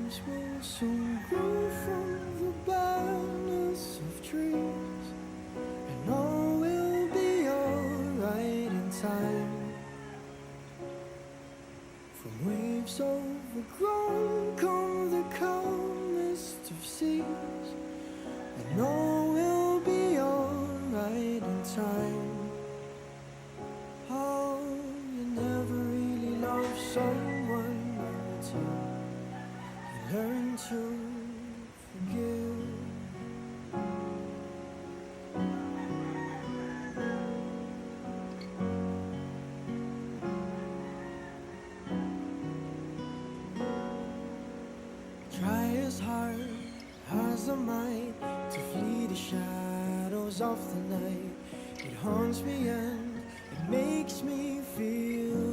Dreams will soon grow from the barrenness of trees, and all will be alright in time. From waves overgrown come the calmest of seas, and all will be alright in time. Oh, you never really love someone until you learn to forgive. Try as hard as I might to flee the shadows of the night. It haunts me and it makes me feel